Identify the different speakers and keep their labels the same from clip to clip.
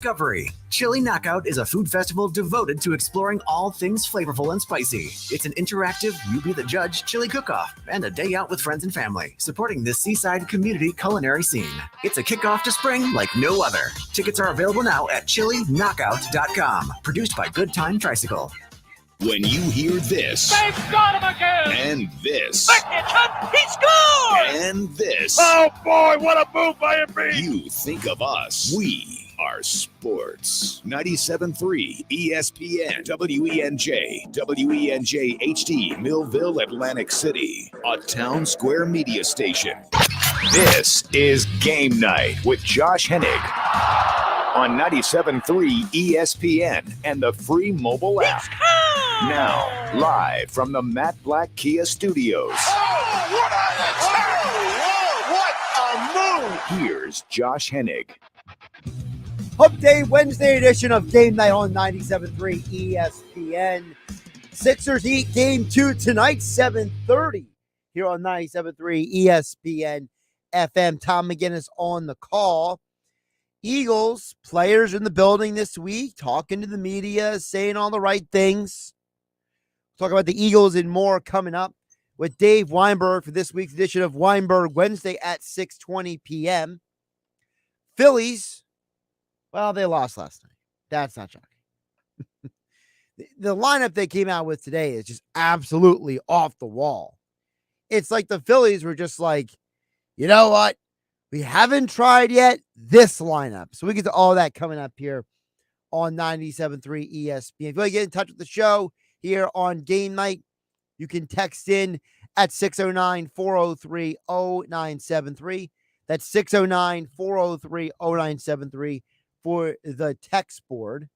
Speaker 1: Discovery. Chili Knockout is a food festival devoted to exploring all things flavorful and spicy. It's an interactive, you be the judge chili cook-off and a day out with friends and family, supporting this seaside community culinary scene. It's a kickoff to spring like no other. Tickets are available now at chilliknockout.com. Produced by Good Time Tricycle.
Speaker 2: When you hear this,
Speaker 3: they've got him again!
Speaker 2: And this,
Speaker 3: he scored!
Speaker 2: And this,
Speaker 3: oh boy, what a move by Embiid!
Speaker 2: You think of us. We are sports. 97.3 ESPN, WENJ, WENJ HD, Millville, Atlantic City, a Town Square media station. This is Game Night with Josh Hennig on 97.3 ESPN and the free mobile app. Now, live from the Matt Black Kia Studios.
Speaker 3: What a move!
Speaker 2: Here's Josh Hennig.
Speaker 4: Hump Day Wednesday edition of Game Night on 97.3 ESPN. Sixers eat game 2 tonight, 7:30 here on 97.3 ESPN FM. Tom McGinnis on the call. Eagles players in the building this week, talking to the media, saying all the right things. Talk about the Eagles and more coming up with Dave Weinberg for this week's edition of Weinberg Wednesday at 6:20 p.m. Phillies, well, they lost last night. That's not shocking. The lineup they came out with today is just absolutely off the wall. It's like the Phillies were just like, you know what? We haven't tried yet this lineup. So we get to all that coming up here on 97.3 ESPN. If you want to get in touch with the show here on Game Night, you can text in at 609-403-0973. That's 609-403-0973 for the text board.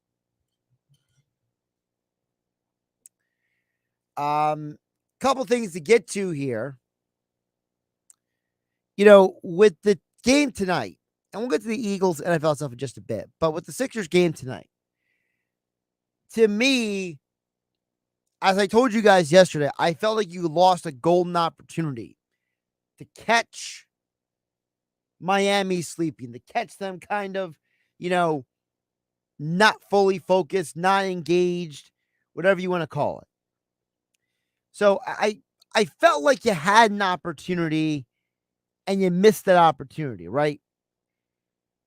Speaker 4: Couple things to get to here. You know, with the game tonight, and we'll get to the Eagles NFL stuff in just a bit, but with the Sixers game tonight, to me, as I told you guys yesterday, I felt like you lost a golden opportunity to catch Miami sleeping, to catch them kind of, you know, not fully focused, not engaged, whatever you want to call it. So I felt like you had an opportunity and you missed that opportunity, right?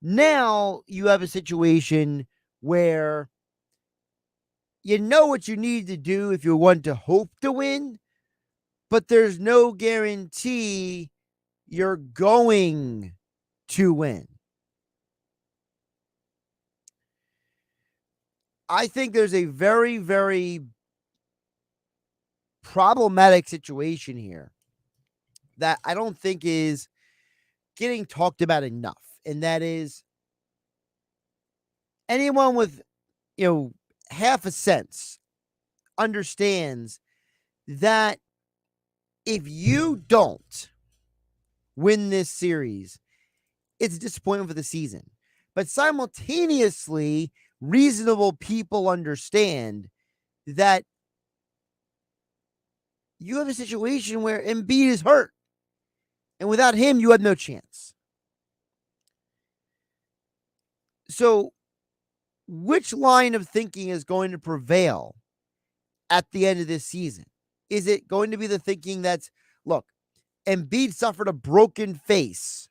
Speaker 4: Now you have a situation where you know what you need to do if you want to hope to win, but there's no guarantee you're going to win. I think there's a very, very problematic situation here that I don't think is getting talked about enough. And that is anyone with, you know, half a sense understands that if you don't win this series, it's a disappointment for the season. But simultaneously, reasonable people understand that you have a situation where Embiid is hurt. And without him, you have no chance. So, which line of thinking is going to prevail at the end of this season? Is it going to be the thinking that's, look, Embiid suffered a broken face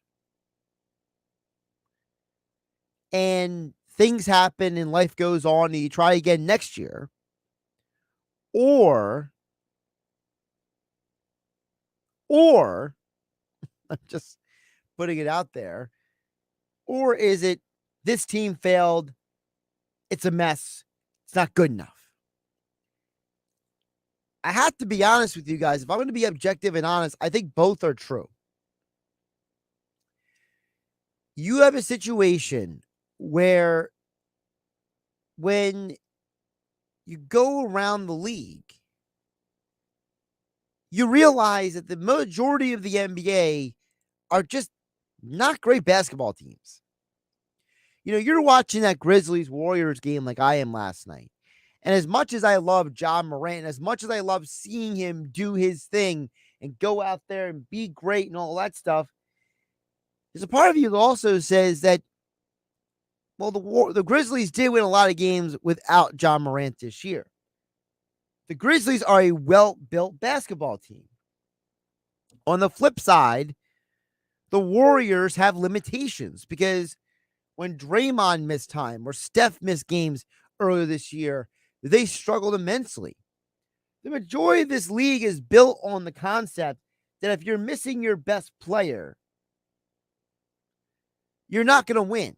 Speaker 4: and things happen and life goes on and you try again next year? Or I'm just putting it out there. Or is it this team failed? It's a mess. It's not good enough. I have to be honest with you guys. If I'm going to be objective and honest, I think both are true. You have a situation where when you go around the league, you realize that the majority of the NBA are just not great basketball teams. You know, you're watching that Grizzlies-Warriors game like I am last night. And as much as I love John Morant, as much as I love seeing him do his thing and go out there and be great and all that stuff, there's a part of you that also says that Well, the Grizzlies did win a lot of games without John Morant this year. The Grizzlies are a well-built basketball team. On the flip side, the Warriors have limitations because when Draymond missed time or Steph missed games earlier this year, they struggled immensely. The majority of this league is built on the concept that if you're missing your best player, you're not going to win.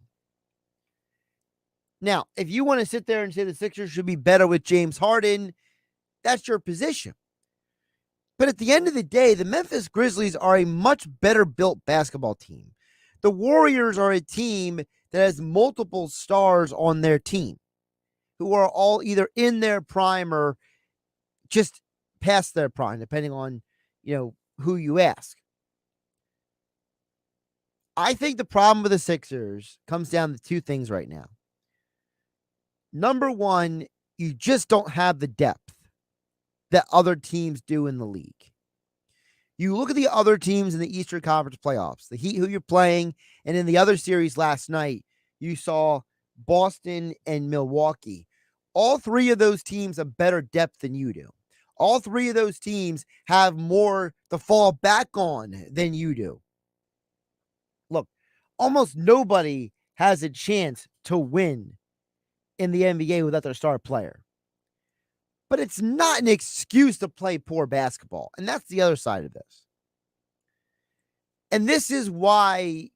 Speaker 4: Now, if you want to sit there and say the Sixers should be better with James Harden, that's your position. But at the end of the day, the Memphis Grizzlies are a much better built basketball team. The Warriors are a team that has multiple stars on their team who are all either in their prime or just past their prime, depending on, who you ask. I think the problem with the Sixers comes down to two things right now. Number one, you just don't have the depth that other teams do in the league. You look at the other teams in the Eastern Conference playoffs, the Heat who you're playing, and in the other series last night, you saw Boston and Milwaukee. All three of those teams have better depth than you do. All three of those teams have more to fall back on than you do. Look, almost nobody has a chance to win in the NBA without their star player. But it's not an excuse to play poor basketball. And that's the other side of this. And this is why,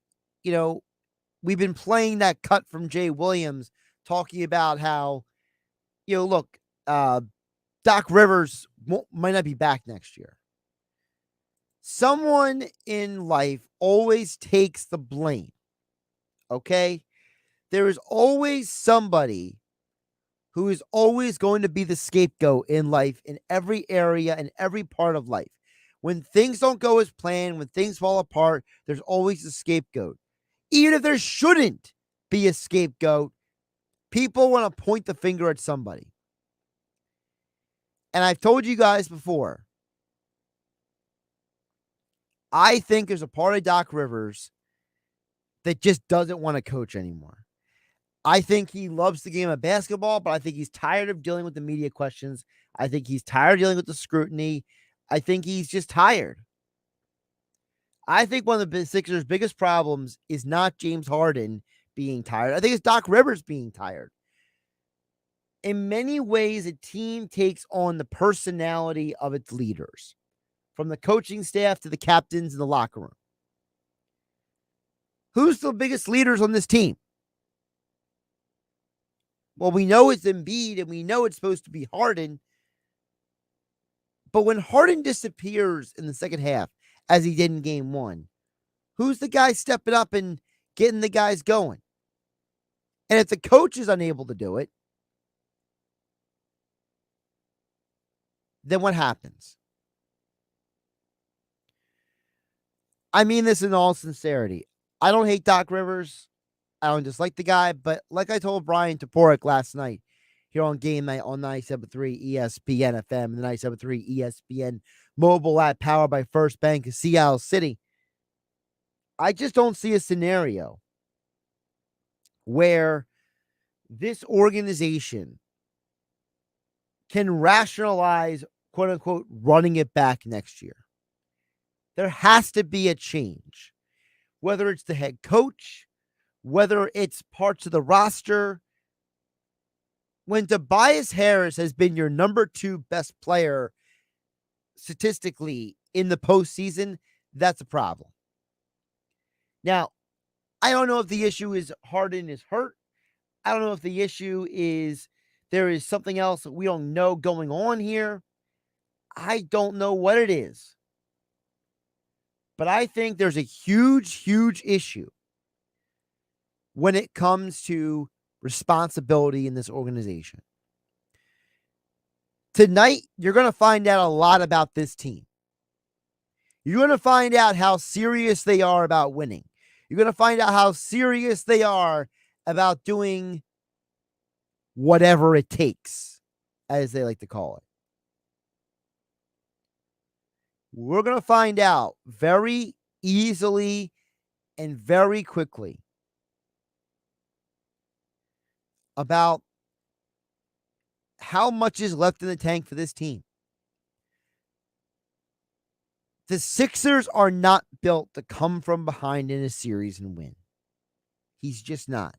Speaker 4: we've been playing that cut from Jay Williams talking about how, Doc Rivers might not be back next year. Someone in life always takes the blame. Okay? There is always somebody who is always going to be the scapegoat in life, in every area, in every part of life. When things don't go as planned, when things fall apart, there's always a scapegoat. Even if there shouldn't be a scapegoat, people want to point the finger at somebody. And I've told you guys before, I think there's a part of Doc Rivers that just doesn't want to coach anymore. I think he loves the game of basketball, but I think he's tired of dealing with the media questions. I think he's tired of dealing with the scrutiny. I think he's just tired. I think one of the Sixers' biggest problems is not James Harden being tired. I think it's Doc Rivers being tired. In many ways, a team takes on the personality of its leaders, from the coaching staff to the captains in the locker room. Who's the biggest leaders on this team? Well, we know it's Embiid and we know it's supposed to be Harden. But when Harden disappears in the second half, as he did in game one, who's the guy stepping up and getting the guys going? And if the coach is unable to do it, then what happens? I mean this in all sincerity. I don't hate Doc Rivers. I don't dislike the guy, but like I told Brian Toporek last night here on GameNight on 97.3 ESPN FM and the 97.3 ESPN mobile app powered by First Bank of Seattle City, I just don't see a scenario where this organization can rationalize, quote unquote, running it back next year. There has to be a change, whether it's the head coach, whether it's parts of the roster. When Tobias Harris has been your number 2 best player statistically in the postseason, that's a problem. Now, I don't know if the issue is Harden is hurt. I don't know if the issue is there is something else that we don't know going on here. I don't know what it is. But I think there's a huge, huge issue when it comes to responsibility in this organization. Tonight, you're going to find out a lot about this team. You're going to find out how serious they are about winning. You're going to find out how serious they are about doing whatever it takes, as they like to call it. We're going to find out very easily and very quickly about how much is left in the tank for this team. The Sixers are not built to come from behind in a series and win. He's just not.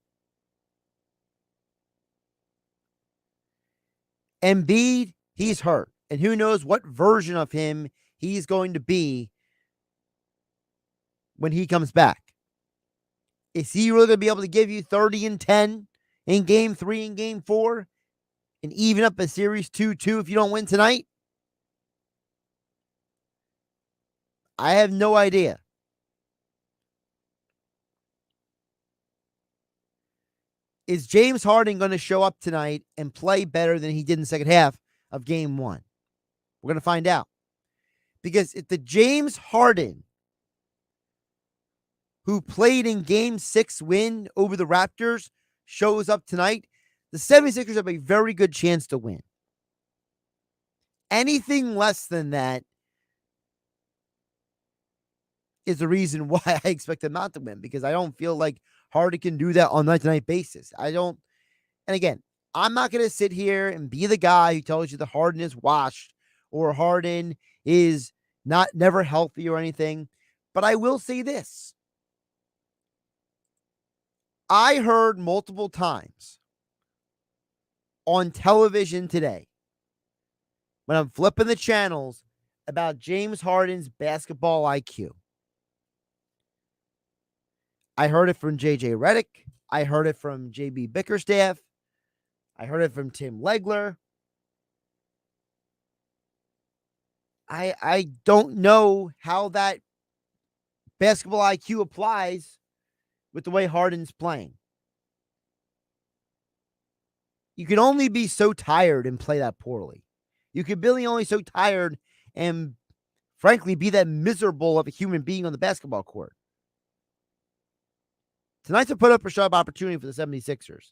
Speaker 4: Embiid, he's hurt. And who knows what version of him he's going to be when he comes back. Is he really going to be able to give you 30 and 10 in game 3 and game 4 and even up a series 2-2 if you don't win tonight? I have no idea. Is James Harden going to show up tonight and play better than he did in the second half of game 1? We're going to find out. Because if the James Harden who played in game 6 win over the Raptors shows up tonight, the 76ers have a very good chance to win. Anything less than that is the reason why I expect them not to win, because I don't feel like Harden can do that on a night-to-night basis. And again, I'm not going to sit here and be the guy who tells you that Harden is washed or Harden is never healthy or anything, but I will say this. I heard multiple times on television today when I'm flipping the channels about James Harden's basketball IQ. I heard it from JJ Redick. I heard it from JB Bickerstaff. I heard it from Tim Legler. I don't know how that basketball IQ applies with the way Harden's playing. You can only be so tired and play that poorly. You can be only so tired and, frankly, be that miserable of a human being on the basketball court. Tonight's a put up or shut up opportunity for the 76ers.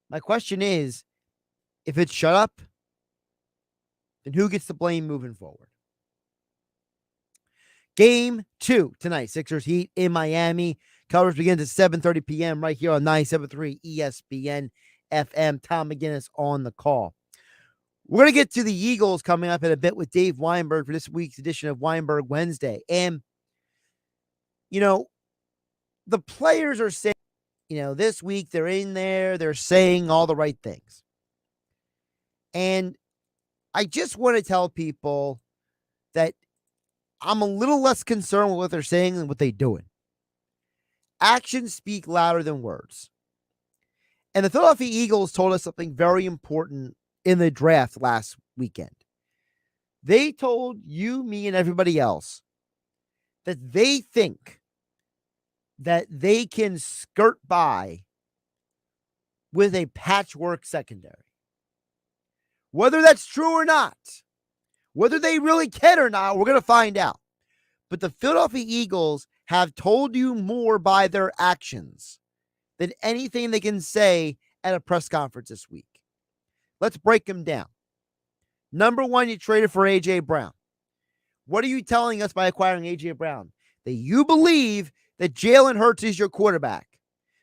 Speaker 4: My question is, if it's shut up, then who gets the blame moving forward? Game 2 tonight, Sixers Heat in Miami. Coverage begins at 7:30 p.m. right here on 97.3 ESPN FM. Tom McGinnis on the call. We're going to get to the Eagles coming up in a bit with Dave Weinberg for this week's edition of Weinberg Wednesday. And, the players are saying, this week they're in there, they're saying all the right things. And I just want to tell people that I'm a little less concerned with what they're saying than what they're doing. Actions speak louder than words. And the Philadelphia Eagles told us something very important in the draft last weekend. They told you, me, and everybody else that they think that they can skirt by with a patchwork secondary. Whether that's true or not, whether they really can or not, we're going to find out. But the Philadelphia Eagles have told you more by their actions than anything they can say at a press conference this week. Let's break them down. Number one, you traded for A.J. Brown. What are you telling us by acquiring A.J. Brown? That you believe that Jalen Hurts is your quarterback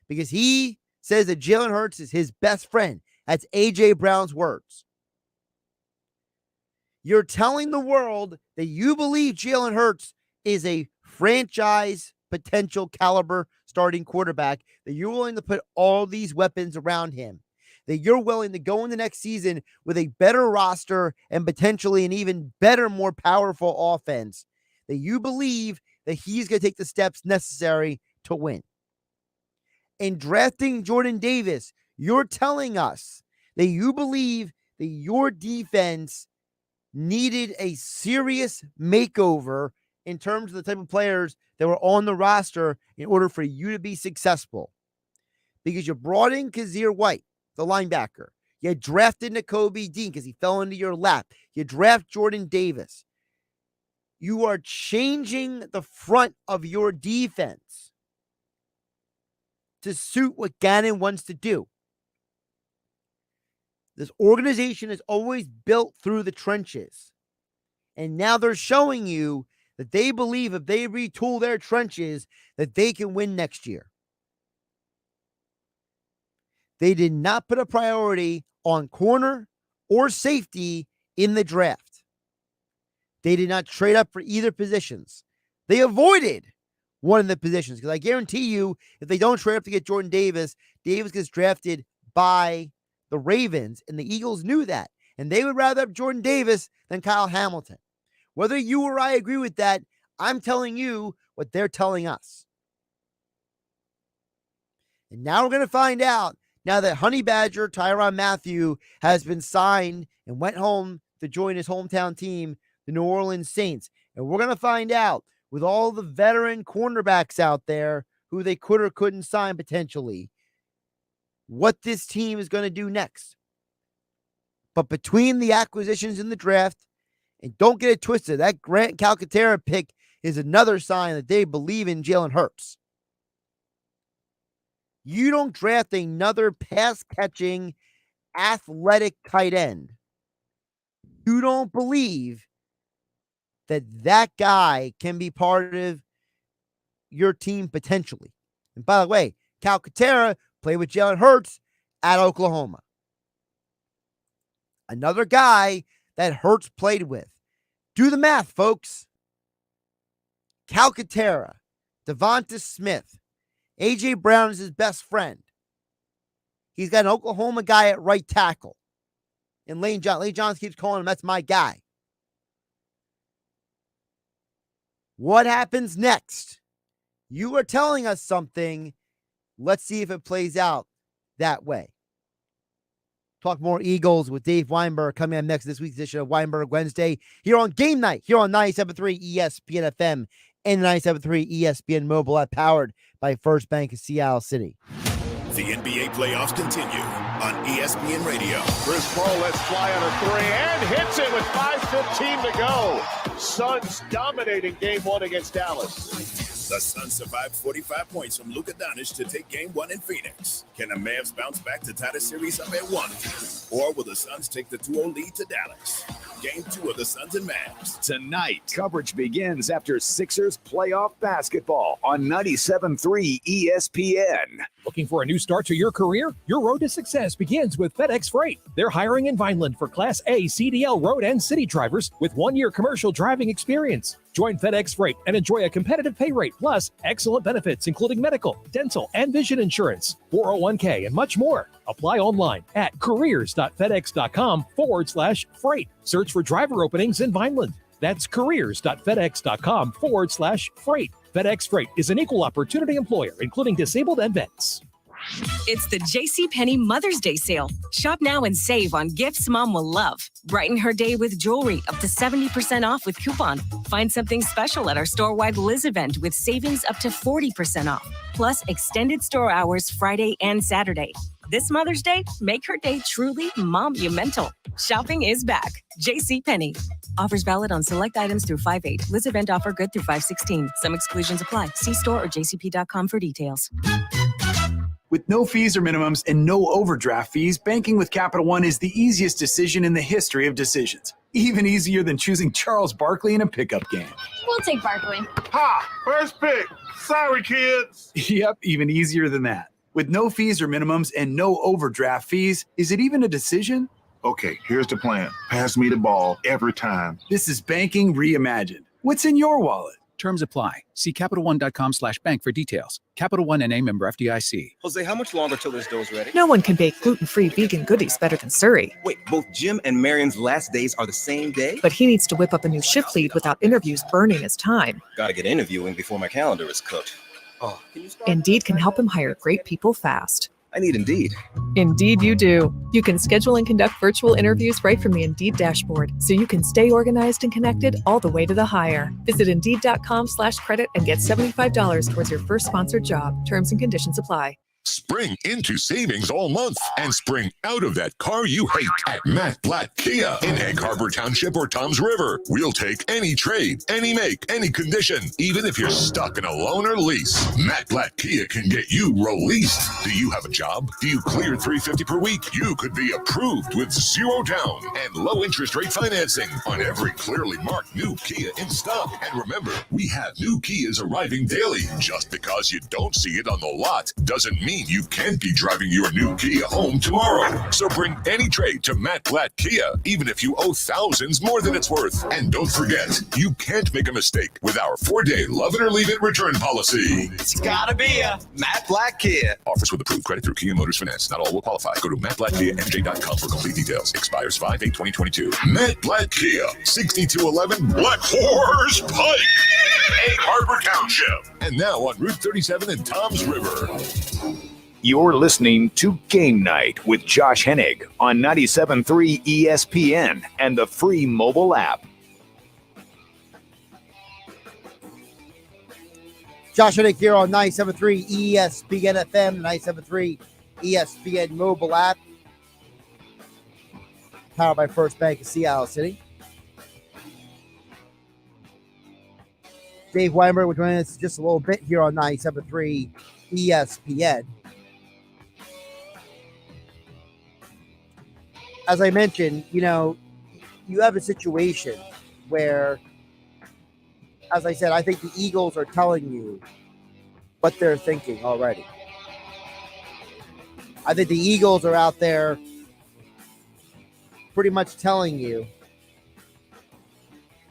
Speaker 4: because he says that Jalen Hurts is his best friend. That's A.J. Brown's words. You're telling the world that you believe Jalen Hurts is a franchise potential caliber starting quarterback, that you're willing to put all these weapons around him, that you're willing to go in the next season with a better roster and potentially an even better, more powerful offense, that you believe that he's going to take the steps necessary to win. In drafting Jordan Davis, you're telling us that you believe that your defense needed a serious makeover in terms of the type of players that were on the roster in order for you to be successful. Because you brought in Kazir White, the linebacker. You drafted Nakobe Dean because he fell into your lap. You draft Jordan Davis. You are changing the front of your defense to suit what Gannon wants to do. This organization is always built through the trenches. And now they're showing you that they believe if they retool their trenches, that they can win next year. They did not put a priority on corner or safety in the draft. They did not trade up for either positions. They avoided one of the positions because I guarantee you, if they don't trade up to get Jordan Davis, Davis gets drafted by the Ravens, and the Eagles knew that, and they would rather have Jordan Davis than Kyle Hamilton. Whether you or I agree with that, I'm telling you what they're telling us. And now we're going to find out, now that Honey Badger Tyrann Mathieu has been signed and went home to join his hometown team, the New Orleans Saints. And we're going to find out, with all the veteran cornerbacks out there who they could or couldn't sign potentially, what this team is going to do next. But between the acquisitions in the draft, and don't get it twisted, that Grant Calcaterra pick is another sign that they believe in Jalen Hurts. You don't draft another pass-catching, athletic tight end. You don't believe that that guy can be part of your team potentially. And by the way, Calcaterra played with Jalen Hurts at Oklahoma. Another guy that Hurts played with. Do the math, folks. Calcaterra, Devonta Smith, A.J. Brown is his best friend. He's got an Oklahoma guy at right tackle. And Lane Johnson keeps calling him, that's my guy. What happens next? You are telling us something. Let's see if it plays out that way. Talk more Eagles with Dave Weinberg coming up next this week's edition of Weinberg Wednesday here on Game Night, here on 97.3 ESPN FM and 97.3 ESPN mobile app, powered by First Bank of Seattle City.
Speaker 2: The NBA playoffs continue on ESPN Radio.
Speaker 3: Chris Paul lets fly on a three and hits it with 5:15 to go. Suns dominating game one against Dallas.
Speaker 2: The Suns survived 45 points from Luka Doncic to take game one in Phoenix. Can the Mavs bounce back to tie the series up at 1? Or will the Suns take the 2-0 lead to Dallas? Game 2 of the Suns and Mavs.
Speaker 5: Tonight, coverage begins after Sixers playoff basketball on 97.3 ESPN.
Speaker 6: Looking for a new start to your career? Your road to success begins with FedEx Freight. They're hiring in Vineland for Class A CDL road and city drivers with 1-year commercial driving experience. Join FedEx Freight and enjoy a competitive pay rate plus excellent benefits including medical, dental, and vision insurance, 401k, and much more. Apply online at careers.fedex.com/freight. Search for driver openings in Vineland. That's careers.fedex.com/freight. FedEx Freight is an equal opportunity employer, including disabled and vets.
Speaker 7: It's the JCPenney Mother's Day sale. Shop now and save on gifts mom will love. Brighten her day with jewelry up to 70% off with coupon. Find something special at our store-wide Liz event with savings up to 40% off. Plus extended store hours Friday and Saturday. This Mother's Day, make her day truly monumental. Shopping is back. JCPenney. Offers valid on select items through 5/8. Liz event offer good through 5/16. Some exclusions apply. See store or jcp.com for details.
Speaker 8: With no fees or minimums and no overdraft fees, banking with Capital One is the easiest decision in the history of decisions. Even easier than choosing Charles Barkley in a pickup game.
Speaker 9: We'll take Barkley.
Speaker 3: Ha! First pick. Sorry, kids.
Speaker 8: Yep, even easier than that. With no fees or minimums and no overdraft fees, is it even a decision?
Speaker 3: Okay, here's the plan. Pass me the ball every time.
Speaker 8: This is banking reimagined. What's in your wallet?
Speaker 10: Terms apply. See CapitalOne.com/bank for details. Capital One NA member FDIC.
Speaker 11: Jose, how much longer till this dough's ready?
Speaker 12: No one can bake gluten-free vegan goodies better than Surrey.
Speaker 11: Wait, both Jim and Marion's last days are the same day?
Speaker 12: But he needs to whip up a new shift lead without interviews burning his time.
Speaker 11: Gotta get interviewing before my calendar is cooked. Oh, can you start?
Speaker 12: Indeed can help him hire great people fast.
Speaker 11: I need Indeed.
Speaker 12: Indeed you do. You can schedule and conduct virtual interviews right from the Indeed dashboard, so you can stay organized and connected all the way to the hire. Visit Indeed.com/credit and get $75 towards your first sponsored job. Terms and conditions apply.
Speaker 13: Spring into savings all month and spring out of that car you hate at Matt Blatt Kia in Egg Harbor Township or Toms River. We'll take any trade, any make, any condition, even if you're stuck in a loan or lease. Matt Blatt Kia can get you released. Do you have a job? Do you clear $350 per week? You could be approved with 0 down and low interest rate financing on every clearly marked new Kia in stock. And remember, we have new Kias arriving daily. Just because you don't see it on the lot doesn't mean mean you can't be driving your new Kia home tomorrow. So bring any trade to Matt Blatt Kia, even if you owe thousands more than it's worth. And don't forget, you can't make a mistake with our 4-day love it or leave it return policy.
Speaker 11: It's gotta be a Matt Blatt Kia.
Speaker 13: Offers with approved credit through Kia Motors Finance. Not all will qualify. Go to mattblattkiamj.com for complete details. Expires 5/8/2022. Matt Blatt Kia, 6211 Black Horse Pike, Egg Harbor Township. And now on Route 37 in Toms River.
Speaker 5: You're listening to Game Night with Josh Hennig on 97.3 ESPN and the free mobile app.
Speaker 4: Josh Hennig here on 97.3 ESPN FM, 97.3 ESPN mobile app. Powered by First Bank of Seattle City. Dave Weinberg will join us just a little bit here on 97.3 ESPN. As I mentioned, you have a situation where, as I said, I think the Eagles are telling you what they're thinking already. I think the Eagles are out there pretty much telling you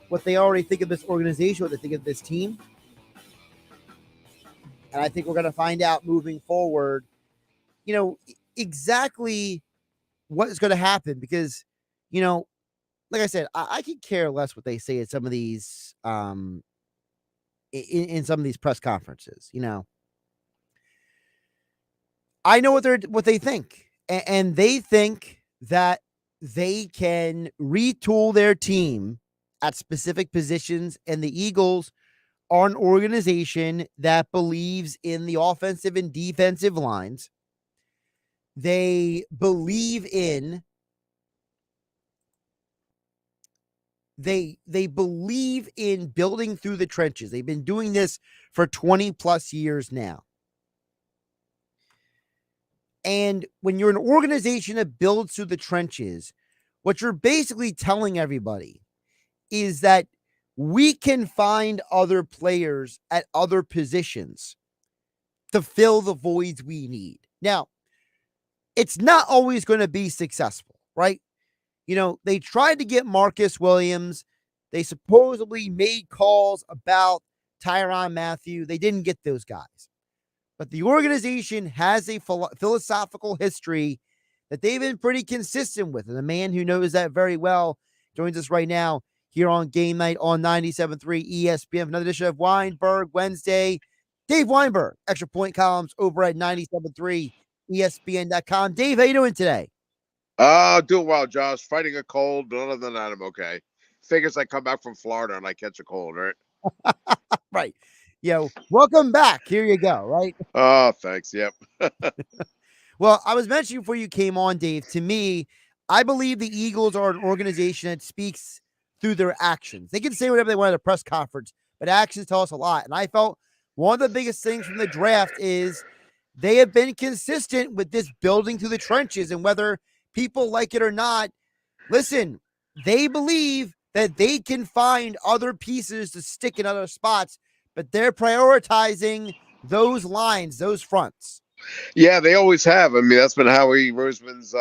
Speaker 4: what they already think of this organization, what they think of this team. And I think we're going to find out moving forward, exactly what is going to happen because, like I said, I could care less what they say at some of these, in some of these press conferences, I know what they think, and they think that they can retool their team at specific positions, and the Eagles are an organization that believes in the offensive and defensive lines. They believe in they believe in building through the trenches. They've been doing this for 20 plus years now. And when you're an organization that builds through the trenches, what you're basically telling everybody is that we can find other players at other positions to fill the voids we need. Now, it's not always going to be successful, right? They tried to get Marcus Williams. They supposedly made calls about Tyrann Mathieu. They didn't get those guys. But the organization has a philosophical history that they've been pretty consistent with. And the man who knows that very well joins us right now here on Game Night on 97.3 ESPN. Another edition of Weinberg Wednesday. Dave Weinberg, Extra Point Columns over at 97.3 ESPN.com. Dave, how you doing today?
Speaker 3: Doing well, Josh. Fighting a cold, but other than that, I'm okay. Figures I come back from Florida and I catch a cold, right?
Speaker 4: Right. Welcome back. Here you go, right?
Speaker 3: Oh, thanks. Yep.
Speaker 4: Well, I was mentioning before you came on, Dave, to me, I believe the Eagles are an organization that speaks through their actions. They can say whatever they want at a press conference, but actions tell us a lot. And I felt one of the biggest things from the draft is they have been consistent with this building through the trenches, and whether people like it or not, listen, they believe that they can find other pieces to stick in other spots, but they're prioritizing those lines, those fronts.
Speaker 3: Yeah, they always have. I mean, that's been Howie Roseman's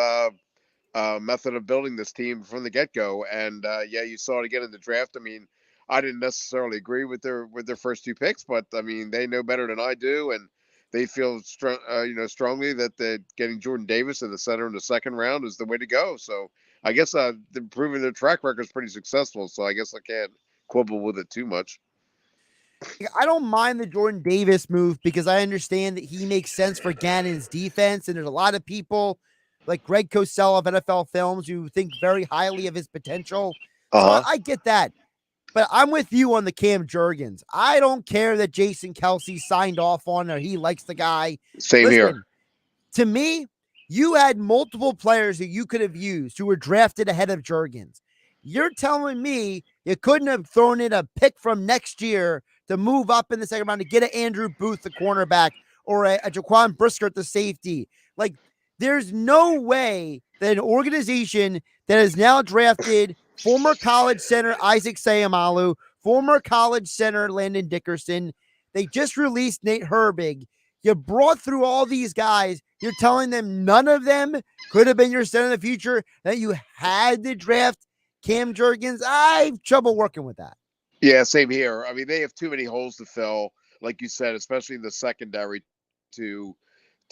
Speaker 3: method of building this team from the get-go. And you saw it again in the draft. I mean, I didn't necessarily agree with their first two picks, but I mean, they know better than I do, and they feel strongly that getting Jordan Davis in the center in the second round is the way to go. So I guess proving their track record is pretty successful. So I guess I can't quibble with it too much.
Speaker 4: I don't mind the Jordan Davis move because I understand that he makes sense for Gannon's defense, and there's a lot of people like Greg Cosell of NFL Films who think very highly of his potential. So I get that. But I'm with you on the Cam Jurgens. I don't care that Jason Kelsey signed off on or he likes the guy.
Speaker 3: Same here.
Speaker 4: To me, you had multiple players that you could have used who were drafted ahead of Jurgens. You're telling me you couldn't have thrown in a pick from next year to move up in the second round to get an Andrew Booth, the cornerback, or a Jaquan Brisker at the safety. Like, there's no way that an organization that has now drafted former college center Isaac Sayamalu, former college center Landon Dickerson, they just released Nate Herbig. You brought through all these guys. You're telling them none of them could have been your center in the future, that you had to draft Cam Jurgens. I have trouble working with that.
Speaker 3: Yeah, same here. I mean, they have too many holes to fill, like you said, especially in the secondary to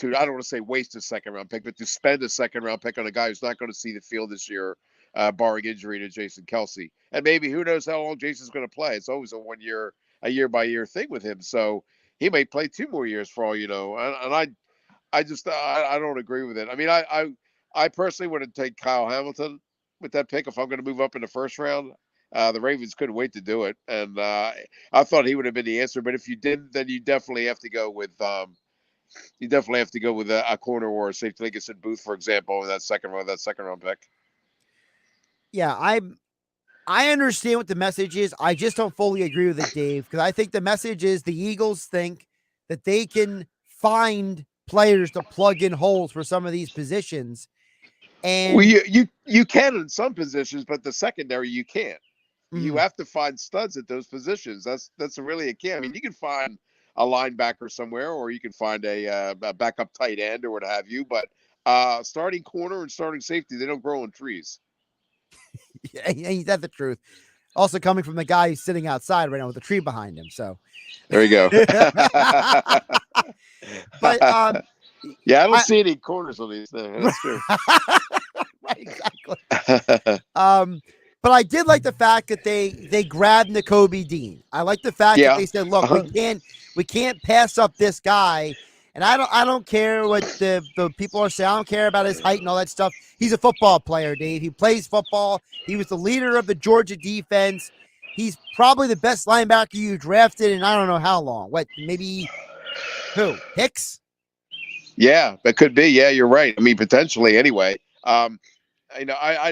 Speaker 3: I don't want to say waste a second round pick, but to spend a second round pick on a guy who's not going to see the field this year, barring injury to Jason Kelsey. And maybe who knows how long Jason's going to play. It's always a year by year thing with him. So he may play 2 more years for all you know. And I just I don't agree with it. I mean, I personally wouldn't take Kyle Hamilton with that pick if I'm going to move up in the first round. The Ravens couldn't wait to do it, and I thought he would have been the answer. But if you didn't, then you definitely have to go with a corner or a safety, like I said, Booth, for example, in that second round pick.
Speaker 4: Yeah, I understand what the message is. I just don't fully agree with it, Dave, because I think the message is the Eagles think that they can find players to plug in holes for some of these positions. And
Speaker 3: well, you can in some positions, but the secondary you can't. You have to find studs at those positions. That's really a key. I mean, you can find a linebacker somewhere, or you can find a backup tight end or what have you. But starting corner and starting safety, they don't grow on trees.
Speaker 4: Yeah, that's the truth. Also coming from the guy who's sitting outside right now with a tree behind him. So
Speaker 3: there you go.
Speaker 4: But
Speaker 3: yeah, I don't see any corners on these things. That's true.
Speaker 4: Right, exactly. But I did like the fact that they grabbed Nakobe Dean. I like the fact that they said, "Look, we can't pass up this guy." And I don't care what the people are saying. I don't care about his height and all that stuff. He's a football player, Dave. He plays football. He was the leader of the Georgia defense. He's probably the best linebacker you drafted in I don't know how long. What, maybe who? Hicks?
Speaker 3: Yeah, that could be. Yeah, you're right. I mean, potentially anyway. I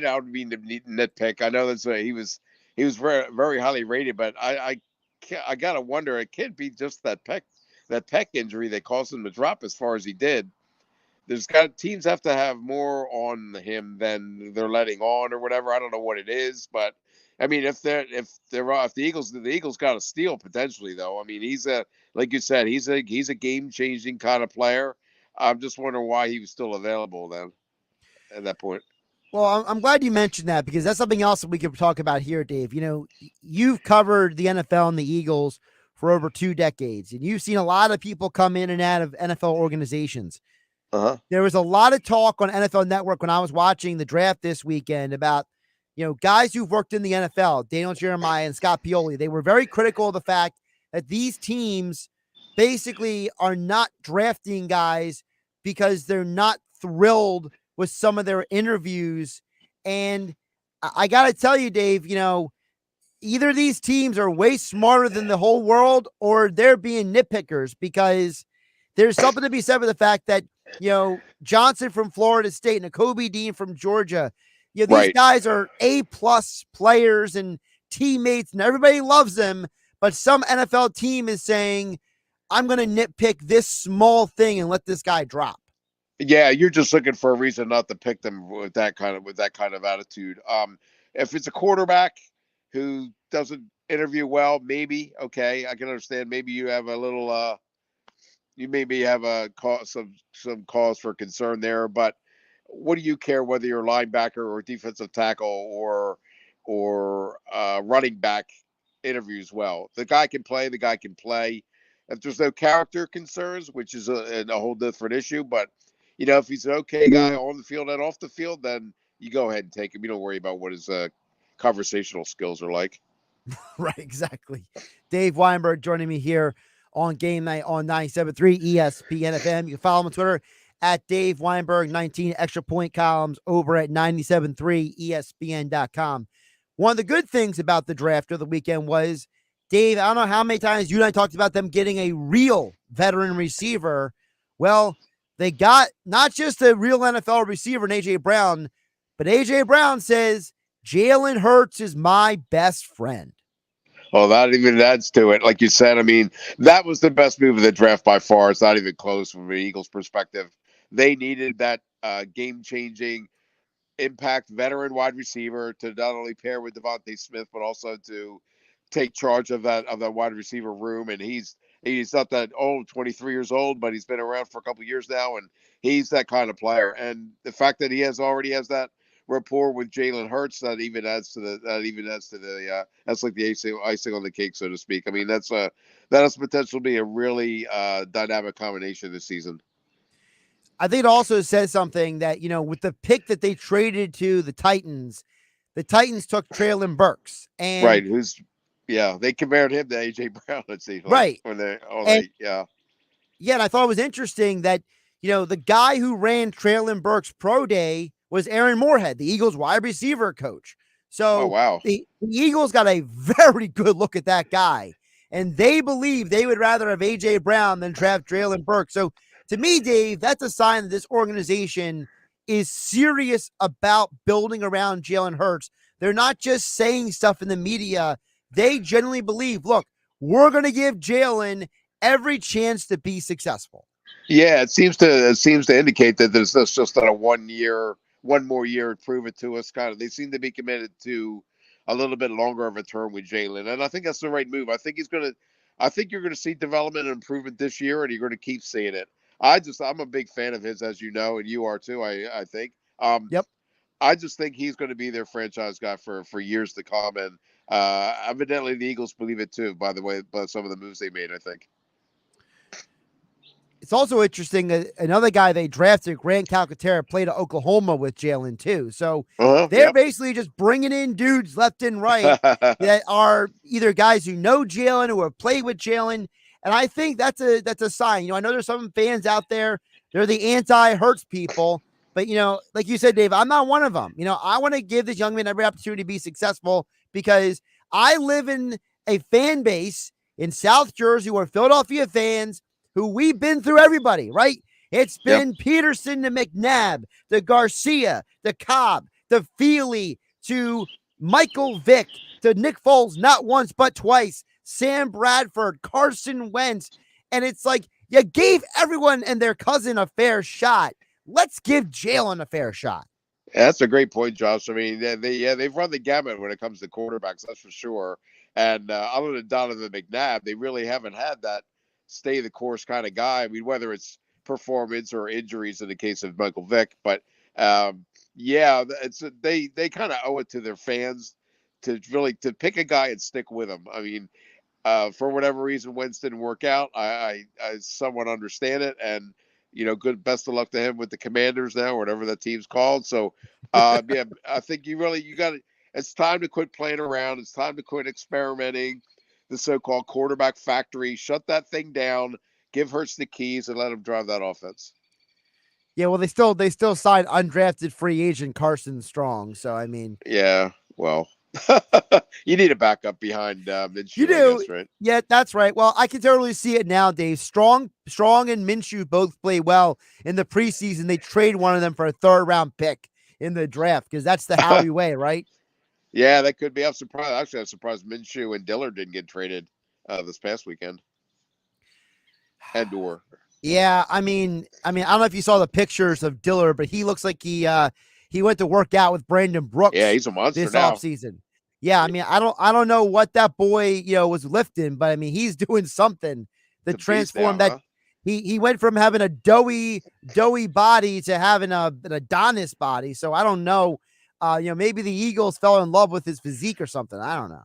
Speaker 3: don't mean to nitpick. I know that's he was very, very highly rated, but I gotta wonder. It can't be just that pec injury that caused him to drop as far as he did. Teams have to have more on him than they're letting on or whatever. I don't know what it is, but I mean, if the Eagles got a steal potentially though. I mean, like you said, he's a game changing kind of player. I'm just wondering why he was still available then at that point.
Speaker 4: Well, I'm glad you mentioned that because that's something else that we could talk about here, Dave. You know, you've covered the NFL and the Eagles for over 2 decades, and you've seen a lot of people come in and out of NFL organizations. There was a lot of talk on NFL Network when I was watching the draft this weekend about, guys who've worked in the NFL, Daniel Jeremiah and Scott Pioli. They were very critical of the fact that these teams basically are not drafting guys because they're not thrilled with some of their interviews. And I got to tell you, Dave, either these teams are way smarter than the whole world or they're being nitpickers, because there's something to be said for the fact that, Johnson from Florida State, Nakobe Dean from Georgia, these guys are A+ players and teammates and everybody loves them. But some NFL team is saying, I'm going to nitpick this small thing and let this guy drop.
Speaker 3: Yeah, you're just looking for a reason not to pick them with that kind of attitude. If it's a quarterback who doesn't interview well, maybe okay, I can understand. Maybe you have a little, you maybe have some cause for concern there. But what do you care whether you're a linebacker or defensive tackle or running back interviews well? The guy can play. The guy can play. If there's no character concerns, which is a whole different issue, but if he's an okay guy on the field and off the field, then you go ahead and take him. You don't worry about what his conversational skills are like.
Speaker 4: Right, exactly. Dave Weinberg joining me here on Game Night on 97.3 ESPN FM. You can follow him on Twitter at Dave Weinberg 19, extra point columns over at 97.3 ESPN.com. One of the good things about the draft of the weekend was, Dave, I don't know how many times you and I talked about them getting a real veteran receiver. Well, they got not just a real NFL receiver in A.J. Brown, but A.J. Brown says, Jalen Hurts is my best friend.
Speaker 3: Well, that even adds to it. Like you said, I mean, that was the best move of the draft by far. It's not even close from the Eagles' perspective. They needed that game-changing impact veteran wide receiver to not only pair with Devontae Smith, but also to take charge of that wide receiver room. And he's He's not that old, 23 years old, but he's been around for a couple of years now, and he's that kind of player. And the fact that he already has that rapport with Jalen Hurts, that even adds to the that's like the icing on the cake, so to speak. I mean, that has potential to be a really dynamic combination this season.
Speaker 4: I think it also says something that, with the pick that they traded to the Titans took Treylon Burks. And
Speaker 3: right, they compared him to A.J. Brown, it seems like.
Speaker 4: Right.
Speaker 3: Yeah,
Speaker 4: and I thought it was interesting that, the guy who ran Treylon Burks' pro day was Aaron Moorhead, the Eagles wide receiver coach. So
Speaker 3: wow.
Speaker 4: the Eagles got a very good look at that guy, and they believe they would rather have A.J. Brown than draft Treylon Burks. So to me, Dave, that's a sign that this organization is serious about building around Jalen Hurts. They're not just saying stuff in the media. They genuinely believe, look, we're going to give Jalen every chance to be successful.
Speaker 3: Yeah, it seems to indicate that there's just not a 1 more year, prove it to us kind of. They seem to be committed to a little bit longer of a term with Jalen, and I think that's the right move. I think you're gonna see development and improvement this year, and you're gonna keep seeing it. I'm a big fan of his, as you know, and you are too. I think.
Speaker 4: Yep.
Speaker 3: I just think he's going to be their franchise guy for years to come, and evidently the Eagles believe it too. By the way, by some of the moves they made, I think.
Speaker 4: It's also interesting that another guy they drafted, Grant Calcaterra, played at Oklahoma with Jalen too. So they're basically just bringing in dudes left and right that are either guys who know Jalen or have played with Jalen. And I think that's a sign. I know there's some fans out there, they're the anti-Hurts people, but like you said, Dave, I'm not one of them. I want to give this young man every opportunity to be successful because I live in a fan base in South Jersey who are Philadelphia fans who we've been through everybody, right? It's been Peterson to McNabb, to Garcia, to Cobb, to Feely, to Michael Vick, to Nick Foles, not once but twice, Sam Bradford, Carson Wentz. And it's like, you gave everyone and their cousin a fair shot. Let's give Jalen a fair shot.
Speaker 3: Yeah, that's a great point, Josh. I mean, they've run the gamut when it comes to quarterbacks, that's for sure. And other than Donovan McNabb, they really haven't had that stay the course kind of guy. I mean, whether it's performance or injuries in the case of Michael Vick, but they kind of owe it to their fans to pick a guy and stick with him. I mean, for whatever reason, Wentz didn't work out. I somewhat understand it, and best of luck to him with the Commanders now, or whatever that team's called. So, I think you got it. It's time to quit playing around. It's time to quit experimenting. The so-called quarterback factory. Shut that thing down. Give Hurts the keys and let him drive that offense.
Speaker 4: Yeah, well, they still signed undrafted free agent Carson Strong. So I mean,
Speaker 3: yeah, well, you need a backup behind Minshew.
Speaker 4: You do,
Speaker 3: guess, right?
Speaker 4: Yeah, that's right. Well, I can totally see it now, Dave. Strong, and Minshew both play well in the preseason. They trade one of them for a 3rd-round pick in the draft because that's the Howie way, right?
Speaker 3: Yeah, that could be. I'm surprised. Actually, I'm surprised Minshew and Dillard didn't get traded this past weekend. And/or.
Speaker 4: Yeah, I mean, I don't know if you saw the pictures of Dillard, but he looks like he went to work out with Brandon Brooks.
Speaker 3: Yeah, he's a monster
Speaker 4: this
Speaker 3: now.
Speaker 4: offseason. Yeah, I mean, I don't know what that boy was lifting, but I mean, he's doing something to transform that. He went from having a doughy body to having an Adonis body. So I don't know. Maybe the Eagles fell in love with his physique or something. I don't know.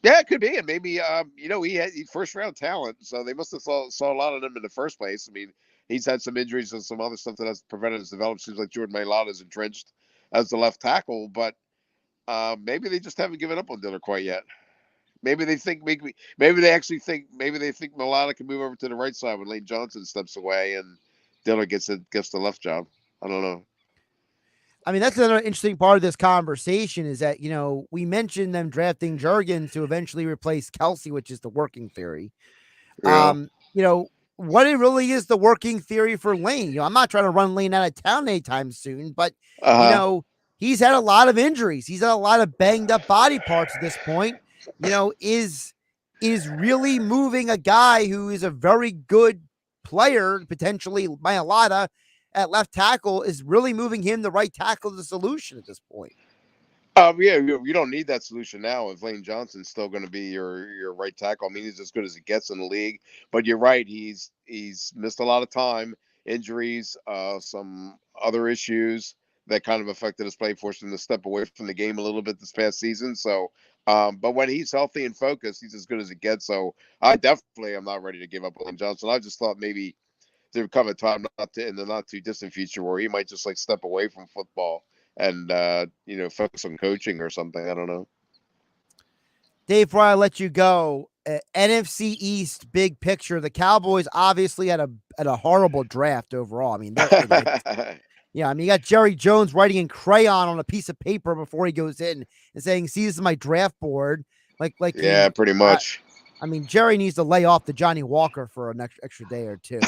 Speaker 3: Yeah, it could be. And maybe, he had first-round talent, so they must have saw a lot of them in the first place. I mean, he's had some injuries and some other stuff that has prevented his development. Seems like Jordan Mailata is entrenched as the left tackle, but maybe they just haven't given up on Dillard quite yet. Maybe they think maybe they think Mailata can move over to the right side when Lane Johnson steps away and Dillard gets the left job. I don't know.
Speaker 4: I mean, that's another interesting part of this conversation is that, we mentioned them drafting Jurgens to eventually replace Kelsey, which is the working theory.
Speaker 3: Yeah.
Speaker 4: What it really is the working theory for Lane. I'm not trying to run Lane out of town anytime soon, but, he's had a lot of injuries. He's had a lot of banged up body parts at this point. Is really moving a guy who is a very good player, potentially Mailata, at left tackle, is really moving him the right tackle to the solution at this point.
Speaker 3: Yeah, you don't need that solution now. If Lane Johnson's still going to be your right tackle, I mean, he's as good as it gets in the league. But you're right, he's missed a lot of time, injuries, some other issues that kind of affected his play, forced him to step away from the game a little bit this past season. So, but when he's healthy and focused, he's as good as it gets. So I definitely am not ready to give up on Lane Johnson. I just thought maybe there would come a time in the not too distant future where he might just like step away from football and focus on coaching or something. I don't know.
Speaker 4: Dave, before I let you go, NFC East big picture. The Cowboys obviously had a horrible draft overall. I mean, they're idiots. Yeah, I mean, you got Jerry Jones writing in crayon on a piece of paper before he goes in and saying, "See, this is my draft board."
Speaker 3: Yeah, pretty much.
Speaker 4: I mean, Jerry needs to lay off the Johnny Walker for an extra day or two.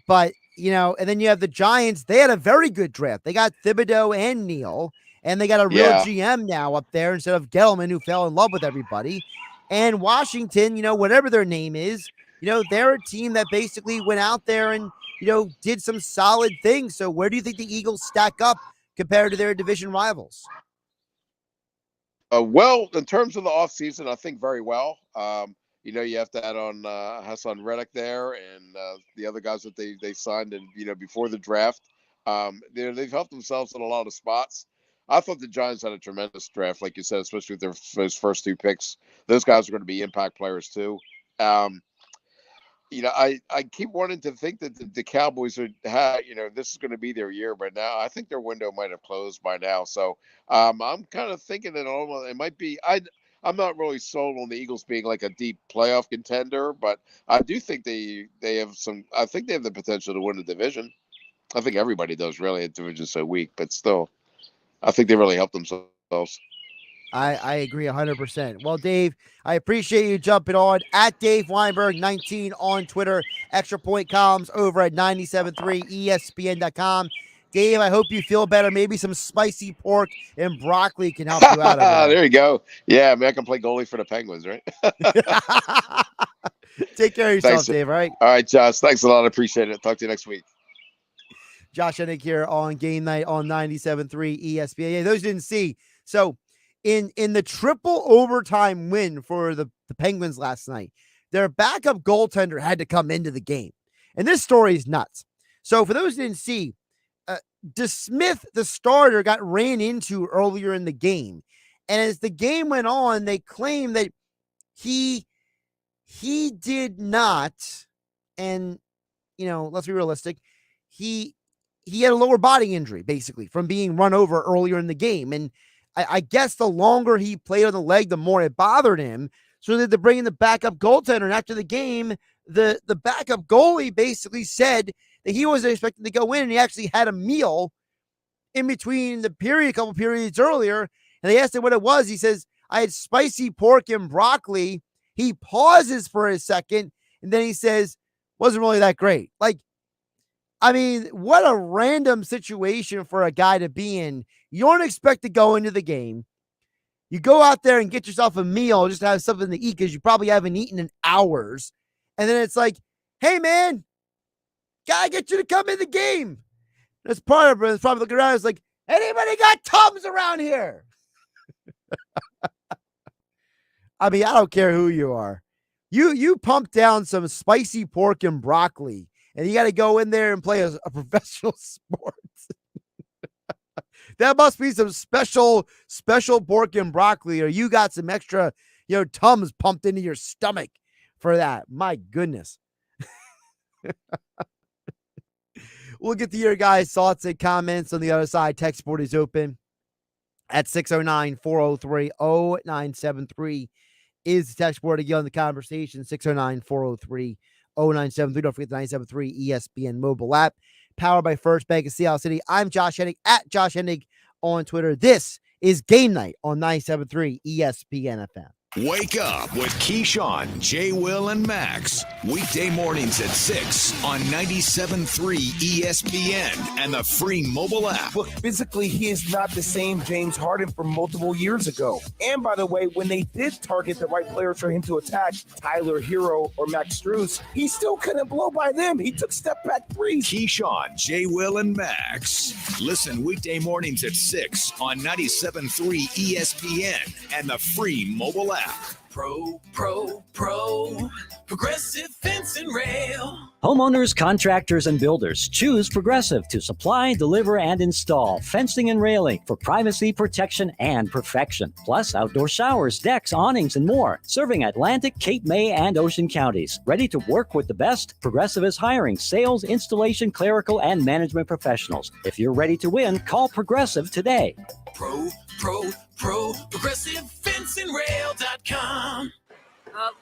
Speaker 4: But, and then you have the Giants. They had a very good draft. They got Thibodeau and Neal, and they got a real GM now up there instead of Gettleman, who fell in love with everybody. And Washington, whatever their name is, they're a team that basically went out there and, did some solid things. So where do you think the Eagles stack up compared to their division rivals?
Speaker 3: Well, in terms of the offseason, I think very well. You have to add on Hassan Reddick there and the other guys that they signed before the draft. They've helped themselves in a lot of spots. I thought the Giants had a tremendous draft, like you said, especially with those first two picks. Those guys are going to be impact players too. I keep wanting to think that the Cowboys this is going to be their year, but now I think their window might have closed by now. So I'm kind of thinking that it might be. I'm not really sold on the Eagles being like a deep playoff contender, but I do think they have some. I think they have the potential to win the division. I think everybody does, really. The division's so weak, but still, I think they really helped themselves.
Speaker 4: I agree 100%. Well, Dave, I appreciate you jumping on at Dave Weinberg 19 on Twitter. Extra Point columns over at 973ESPN.com. Dave, I hope you feel better. Maybe some spicy pork and broccoli can help you out.
Speaker 3: There you go. Yeah, I can play goalie for the Penguins, right?
Speaker 4: Take care of yourself, thanks, Dave, all right?
Speaker 3: All right, Josh. Thanks a lot. I appreciate it. Talk to you next week.
Speaker 4: Josh Hennig here on Game Night on 97.3 ESPN. Yeah, those didn't see. So, in the triple overtime win for the Penguins last night, their backup goaltender had to come into the game. And this story is nuts. So for those who didn't see, DeSmith, the starter, got ran into earlier in the game. And as the game went on, they claimed that he did not, and, let's be realistic, he had a lower body injury, basically, from being run over earlier in the game. And I guess the longer he played on the leg, the more it bothered him. So they had to bring in the backup goaltender. And after the game, the backup goalie basically said that he wasn't expecting to go in, and he actually had a meal in between the period, a couple periods earlier. And they asked him what it was. He says, I had spicy pork and broccoli. He pauses for a second, and then he says, wasn't really that great. What a random situation for a guy to be in. You don't expect to go into the game. You go out there and get yourself a meal just to have something to eat because you probably haven't eaten in hours. And then it's like, hey, man, gotta get you to come in the game. That's part of it. It's probably looking around. It's like, anybody got Tums around here? I don't care who you are. You pump down some spicy pork and broccoli, and you got to go in there and play a professional sport. That must be some special pork and broccoli, or you got some extra, Tums pumped into your stomach for that. My goodness. We'll get to your guys' thoughts and comments on the other side. Text board is open at 609-403-0973 is the text board to get on the conversation. 609-403-0973. Don't forget the 973 ESPN mobile app. Powered by First Bank of Seattle City. I'm Josh Hennig at Josh Hennig on Twitter. This is Game Night on 97.3 ESPN FM.
Speaker 2: Wake up with Keyshawn, J. Will, and Max. Weekday mornings at 6 on 97.3 ESPN and the free mobile app.
Speaker 9: Look, physically, he is not the same James Harden from multiple years ago. And by the way, when they did target the right players for him to attack, Tyler Hero or Max Strus, he still couldn't blow by them. He took step-back threes.
Speaker 2: Keyshawn, J. Will, and Max. Listen weekday mornings at 6 on 97.3 ESPN and the free mobile app.
Speaker 14: Progressive Fence and Rail.
Speaker 15: Homeowners, contractors, and builders choose Progressive to supply, deliver, and install fencing and railing for privacy, protection, and perfection. Plus outdoor showers, decks, awnings, and more. Serving Atlantic, Cape May, and Ocean counties. Ready to work with the best? Progressive is hiring sales, installation, clerical, and management professionals. If you're ready to win, call Progressive today.
Speaker 14: ProgressiveFenceandRail.com.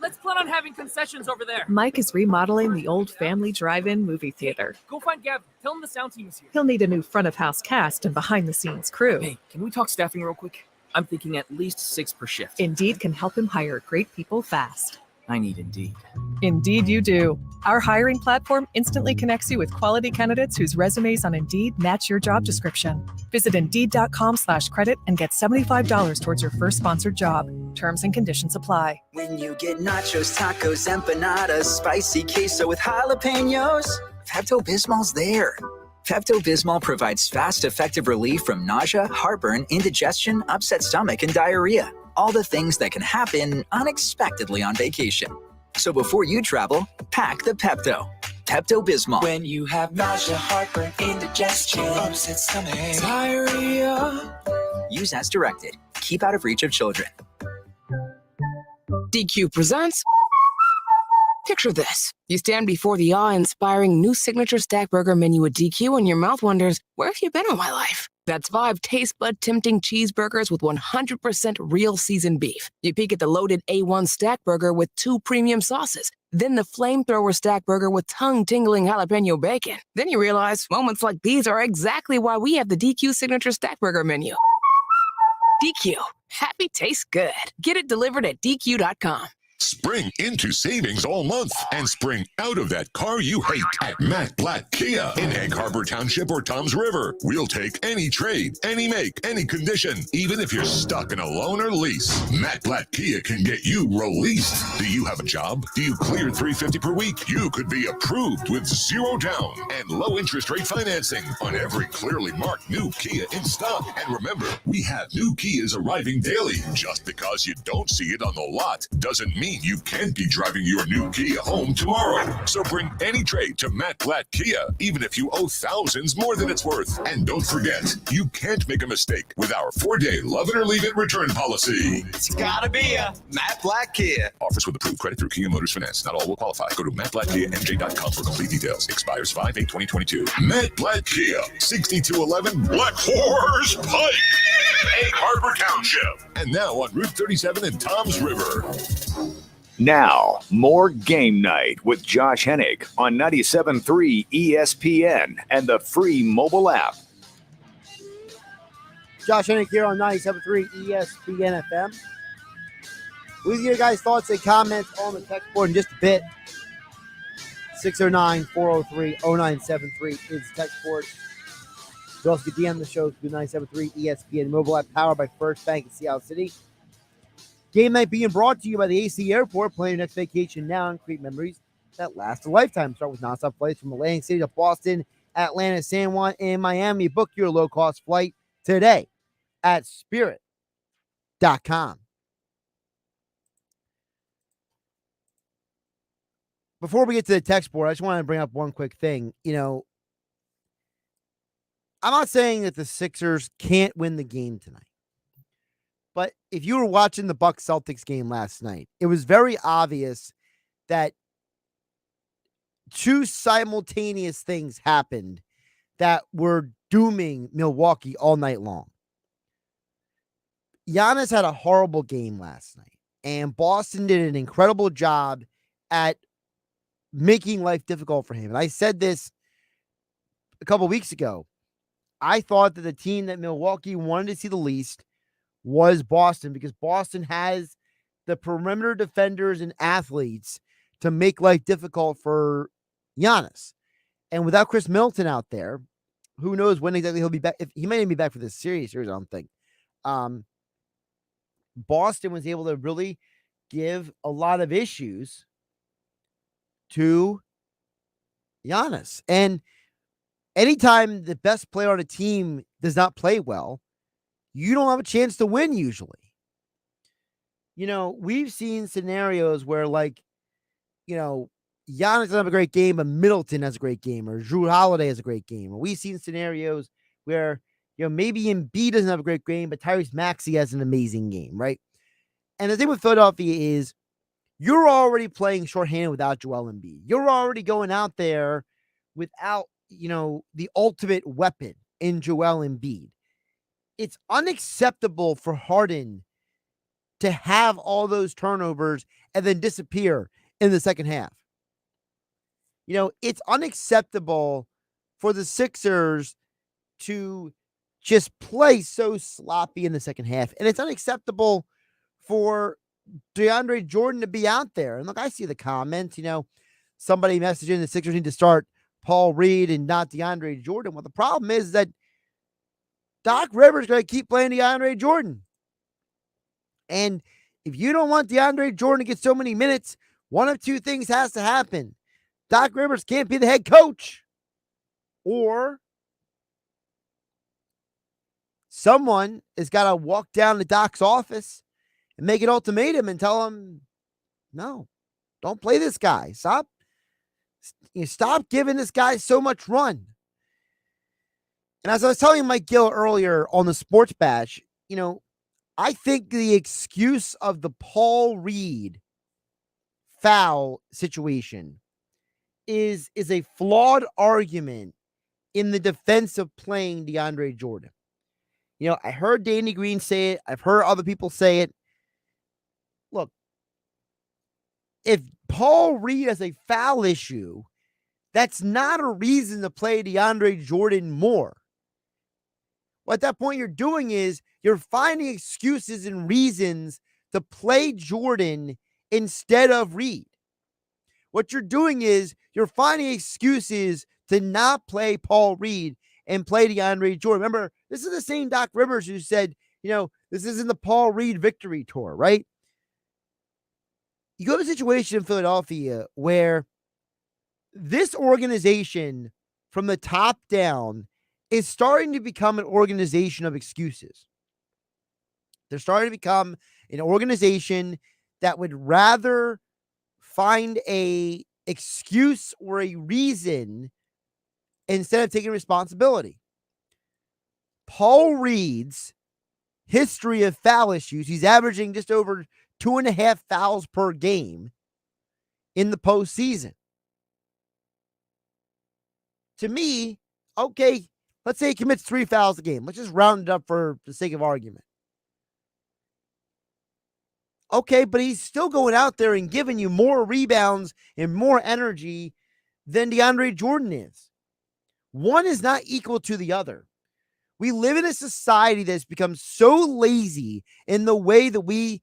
Speaker 16: Let's plan on having concessions over there.
Speaker 12: Mike is remodeling the old family drive-in movie theater.
Speaker 16: Go find Gavin. Tell him the sound team is here.
Speaker 12: He'll need a new front-of-house cast and behind-the-scenes crew.
Speaker 16: Hey, can we talk staffing real quick? I'm thinking at least 6 per shift.
Speaker 12: Indeed can help him hire great people fast.
Speaker 16: I need Indeed.
Speaker 12: Indeed you do. Our hiring platform instantly connects you with quality candidates whose resumes on Indeed match your job description. Visit Indeed.com/credit and get $75 towards your first sponsored job. Terms and conditions apply.
Speaker 17: When you get nachos, tacos, empanadas, spicy queso with jalapenos, Pepto-Bismol's there. Pepto-Bismol provides fast, effective relief from nausea, heartburn, indigestion, upset stomach, and diarrhea. All the things that can happen unexpectedly on vacation. So before you travel, pack the Pepto. Pepto-Bismol.
Speaker 14: When you have nausea, heartburn, indigestion, upset stomach, diarrhea.
Speaker 17: Use as directed. Keep out of reach of children.
Speaker 18: DQ presents. Picture this. You stand before the awe-inspiring new signature stack burger menu at DQ and your mouth wonders, where have you been all my life? That's 5 taste bud tempting cheeseburgers with 100% real seasoned beef. You peek at the loaded A1 stack burger with 2 premium sauces. Then the flamethrower stack burger with tongue-tingling jalapeno bacon. Then you realize moments like these are exactly why we have the DQ signature stack burger menu. DQ. Happy tastes good. Get it delivered at DQ.com.
Speaker 13: Spring into savings all month and spring out of that car you hate at Matt Blatt Kia in Egg Harbor Township or Toms River. We'll take any trade, any make, any condition, even if you're stuck in a loan or lease. Matt Blatt Kia can get you released. Do you have a job? Do you clear $350 per week? You could be approved with 0 down and low interest rate financing on every clearly marked new Kia in stock. And remember, we have new Kias arriving daily. Just because you don't see it on the lot doesn't mean you can't be driving your new Kia home tomorrow. So bring any trade to Matt Blatt Kia, even if you owe thousands more than it's worth. And don't forget, you can't make a mistake with our 4-day love it or leave it return policy.
Speaker 14: It's gotta be a Matt Blatt Kia.
Speaker 13: Offers with approved credit through Kia Motors Finance. Not all will qualify. Go to mattblattkiamj.com for complete details. Expires 5/8/2022. Matt Blatt Kia, 6211 Black Horse Pike, Egg Harbor Township. And now on Route 37 in Toms River.
Speaker 5: Now, more Game Night with Josh Hennig on 97.3 ESPN and the free mobile app.
Speaker 4: Josh Hennig here on 97.3 ESPN FM. We'll get your guys' thoughts and comments on the text board in just a bit. 609-403-0973 is the text board. You also can DM the show through 97.3 ESPN mobile app powered by First Bank in Seattle City. Game Night being brought to you by the AC Airport. Plan your next vacation now and create memories that last a lifetime. Start with nonstop flights from Atlantic City to Boston, Atlanta, San Juan, and Miami. Book your low-cost flight today at Spirit.com. Before we get to the text board, I just want to bring up one quick thing. You know, I'm not saying that the Sixers can't win the game tonight. But if you were watching the Bucks-Celtics game last night, it was very obvious that 2 simultaneous things happened that were dooming Milwaukee all night long. Giannis had a horrible game last night, and Boston did an incredible job at making life difficult for him. And I said this a couple weeks ago. I thought that the team that Milwaukee wanted to see the least was Boston, because Boston has the perimeter defenders and athletes to make life difficult for Giannis. And without Chris Middleton out there, who knows when exactly he'll be back. If he might even be back for this series, I don't think. Boston was able to really give a lot of issues to Giannis. And anytime the best player on a team does not play well, you don't have a chance to win usually. We've seen scenarios where, like, Giannis doesn't have a great game, but Middleton has a great game, or Drew Holiday has a great game. Or we've seen scenarios where, maybe Embiid doesn't have a great game, but Tyrese Maxey has an amazing game, right? And the thing with Philadelphia is you're already playing shorthanded without Joel Embiid. You're already going out there without, the ultimate weapon in Joel Embiid. It's unacceptable for Harden to have all those turnovers and then disappear in the second half. It's unacceptable for the Sixers to just play so sloppy in the second half. And it's unacceptable for DeAndre Jordan to be out there. And look, I see the comments, somebody messaging the Sixers need to start Paul Reed and not DeAndre Jordan. Well, the problem is that Doc Rivers is going to keep playing DeAndre Jordan. And if you don't want DeAndre Jordan to get so many minutes, one of two things has to happen. Doc Rivers can't be the head coach, or someone has got to walk down to Doc's office and make an ultimatum and tell him, no, don't play this guy. Stop giving this guy so much run. And as I was telling Mike Gill earlier on the Sports Bash, I think the excuse of the Paul Reed foul situation is a flawed argument in the defense of playing DeAndre Jordan. I heard Danny Green say it. I've heard other people say it. Look, if Paul Reed has a foul issue, that's not a reason to play DeAndre Jordan more. What at that point you're doing is you're finding excuses and reasons to play Jordan instead of Reed. What you're doing is you're finding excuses to not play Paul Reed and play DeAndre Jordan. Remember, this is the same Doc Rivers who said, this isn't the Paul Reed victory tour, right? You go to a situation in Philadelphia where this organization from the top down is starting to become an organization of excuses. They're starting to become an organization that would rather find a excuse or a reason instead of taking responsibility. Paul Reed's history of foul issues, he's averaging just over 2.5 fouls per game in the postseason. To me, okay, let's say he commits 3 fouls a game. Let's just round it up for the sake of argument. Okay, but he's still going out there and giving you more rebounds and more energy than DeAndre Jordan is. One is not equal to the other. We live in a society that's become so lazy in the way that we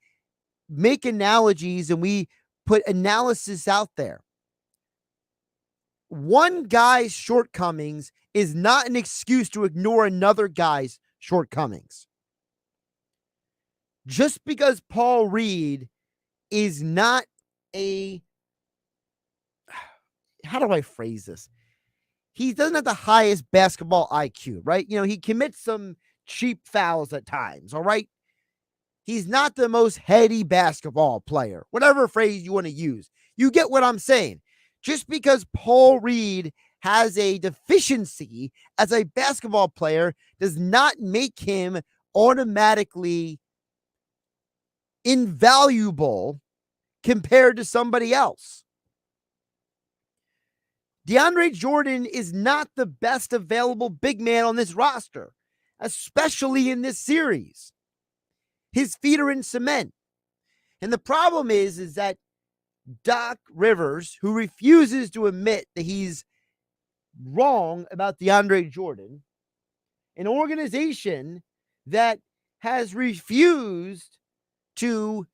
Speaker 4: make analogies and we put analysis out there. One guy's shortcomings is not an excuse to ignore another guy's shortcomings. Just because Paul Reed is not how do I phrase this? He doesn't have the highest basketball IQ, right? He commits some cheap fouls at times, all right? He's not the most heady basketball player, whatever phrase you want to use. You get what I'm saying. Just because Paul Reed has a deficiency as a basketball player does not make him automatically invaluable compared to somebody else. DeAndre Jordan is not the best available big man on this roster, especially in this series. His feet are in cement. And the problem is that Doc Rivers, who refuses to admit that he's wrong about DeAndre Jordan, an organization that has refused to